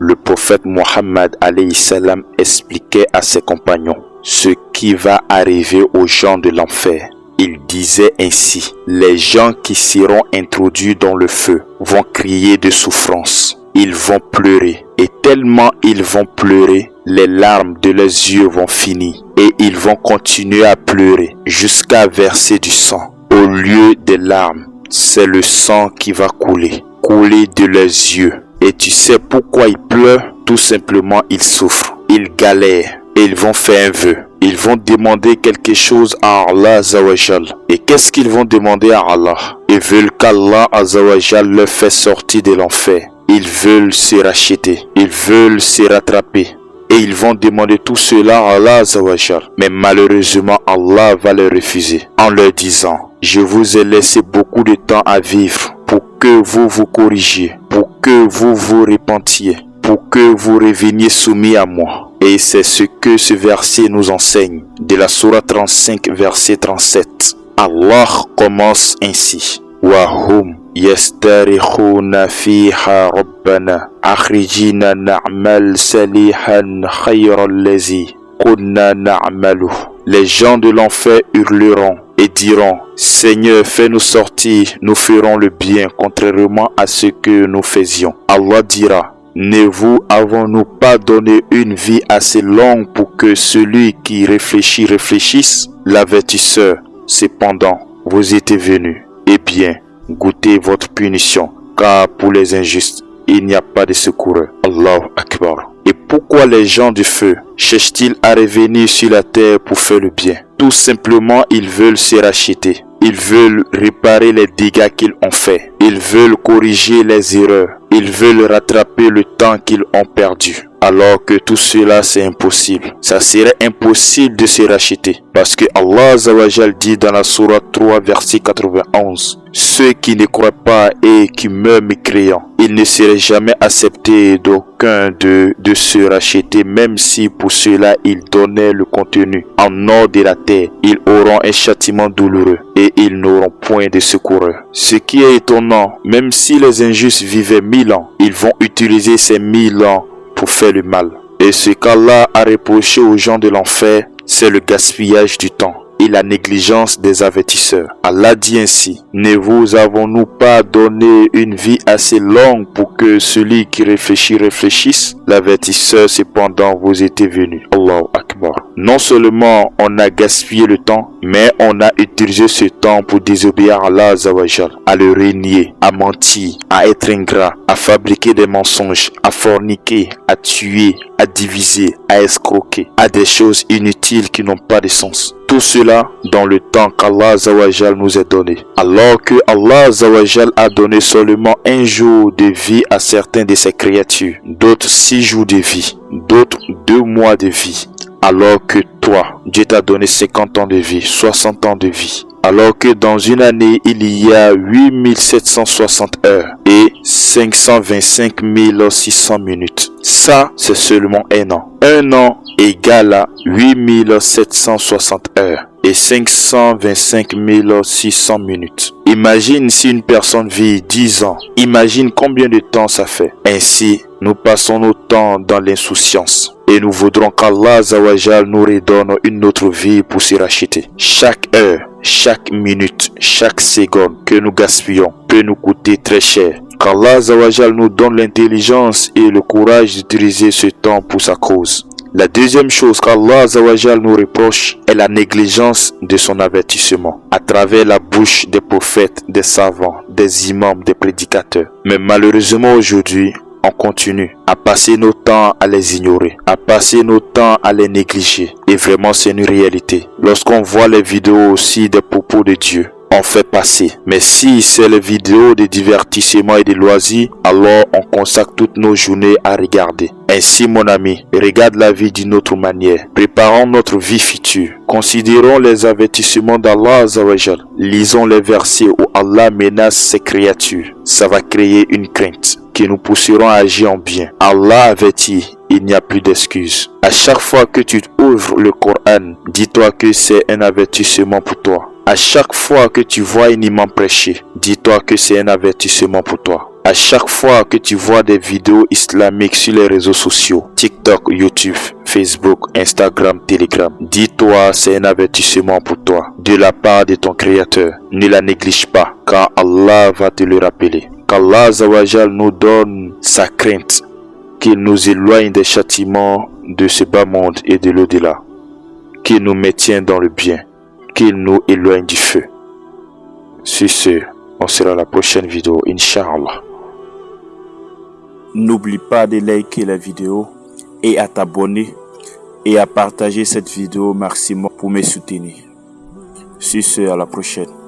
le prophète Mohammed alayhi salam expliquait à ses compagnons ce qui va arriver aux gens de l'enfer. Il disait ainsi: les gens qui seront introduits dans le feu vont crier de souffrance. Ils vont pleurer, et tellement ils vont pleurer, les larmes de leurs yeux vont finir, et ils vont continuer à pleurer jusqu'à verser du sang. Au lieu des larmes, c'est le sang qui va couler de leurs yeux. Et tu sais pourquoi ils pleurent? Tout simplement, ils souffrent, ils galèrent, et ils vont faire un vœu. Ils vont demander quelque chose à Allah Azawajal. Et qu'est-ce qu'ils vont demander à Allah? Ils veulent qu'Allah Azawajal leur fasse sortir de l'enfer. Ils veulent se racheter, ils veulent se rattraper. Et ils vont demander tout cela à Allah Azawajal. Mais malheureusement, Allah va leur refuser en leur disant: je vous ai laissé beaucoup de temps à vivre pour que vous vous corrigiez, pour que vous vous repentiez, pour que vous reveniez soumis à moi. Et c'est ce que ce verset nous enseigne, de la sourate 35, verset 37. Allah commence ainsi: Wahum yastarikhuna fiha rabbana akhrijina na'mal salihan khayra allazi kunna na'malu. Les gens de l'enfer hurleront et diront: Seigneur, fais-nous sortir, nous ferons le bien, contrairement à ce que nous faisions. Allah dira: ne vous avons-nous pas donné une vie assez longue pour que celui qui réfléchit réfléchisse? L'avertisseur, cependant, vous étiez venu. Eh bien, goûtez votre punition, car pour les injustes, il n'y a pas de secoureur. Allahu Akbar. Et pourquoi les gens du feu cherchent-ils à revenir sur la terre pour faire le bien? Tout simplement, ils veulent se racheter. Ils veulent réparer les dégâts qu'ils ont faits. Ils veulent corriger les erreurs. Ils veulent rattraper le temps qu'ils ont perdu. Alors que tout cela, c'est impossible. Ça serait impossible de se racheter. Parce que Allah Azawajal dit dans la sourate 3, verset 91, ceux qui ne croient pas et qui meurent mécréants, il ne serait jamais accepté d'aucun d'eux de se racheter, même si pour cela ils donnaient le contenu en or de la terre. Ils auront un châtiment douloureux et ils n'auront point de secoureur. Ce qui est étonnant, même si les injustes vivaient 1000 ans, ils vont utiliser ces 1000 ans pour faire le mal. Et ce qu'Allah a reproché aux gens de l'enfer, c'est le gaspillage du temps et la négligence des avertisseurs. Allah dit ainsi: ne vous avons-nous pas donné une vie assez longue pour que celui qui réfléchit réfléchisse? L'avertisseur, cependant, vous était venu. Allahu Akbar. Non seulement on a gaspillé le temps, mais on a utilisé ce temps pour désobéir à Allah Azawajal, à le régner, à mentir, à être ingrat, à fabriquer des mensonges, à forniquer, à tuer, à diviser, à escroquer, à des choses inutiles qui n'ont pas de sens. Tout cela dans le temps qu'Allah Azawajal nous a donné. Alors que Allah Azawajal a donné seulement un jour de vie à certains de ses créatures, d'autres 6 jours de vie, d'autres 2 mois de vie. Alors que toi, Dieu t'a donné 50 ans de vie, 60 ans de vie. Alors que dans une année, il y a 8760 heures et 525 600 minutes. Ça, c'est seulement un an. Un an égale à 8760 heures et 525 600 minutes. Imagine si une personne vit 10 ans. Imagine combien de temps ça fait. Ainsi, nous passons nos temps dans l'insouciance. Et nous voudrons qu'Allah Azawajal nous redonne une autre vie pour se racheter. Chaque heure, chaque minute, chaque seconde que nous gaspillons peut nous coûter très cher. Qu'Allah Azawajal nous donne l'intelligence et le courage d'utiliser ce temps pour sa cause. La deuxième chose qu'Allah Azawajal nous reproche est la négligence de son avertissement à travers la bouche des prophètes, des savants, des imams, des prédicateurs. Mais malheureusement aujourd'hui, on continue à passer nos temps à les ignorer, à passer nos temps à les négliger. Et vraiment, c'est une réalité. Lorsqu'on voit les vidéos aussi des propos de Dieu, on fait passer. Mais si c'est les vidéos de divertissement et de loisirs, alors on consacre toutes nos journées à regarder. Ainsi, mon ami, regarde la vie d'une autre manière. Préparons notre vie future. Considérons les avertissements d'Allah Azawajal. Lisons les versets où Allah menace ses créatures. Ça va créer une crainte qui nous pousseront à agir en bien. Allah avertit, il n'y a plus d'excuses. À chaque fois que tu ouvres le Coran, dis-toi que c'est un avertissement pour toi. À chaque fois que tu vois un imam prêcher, dis-toi que c'est un avertissement pour toi. À chaque fois que tu vois des vidéos islamiques sur les réseaux sociaux, TikTok, YouTube, Facebook, Instagram, Telegram, dis-toi, c'est un avertissement pour toi de la part de ton Créateur. Ne la néglige pas, car Allah va te le rappeler. Qu'Allah Azawajal nous donne sa crainte, qu'il nous éloigne des châtiments de ce bas monde et de l'au-delà, qu'il nous maintienne dans le bien, qu'il nous éloigne du feu. Sur ce, on sera à la prochaine vidéo, Inch'Allah. N'oublie pas de liker la vidéo et à t'abonner et à partager cette vidéo au maximum pour me soutenir. Sur ce, à la prochaine.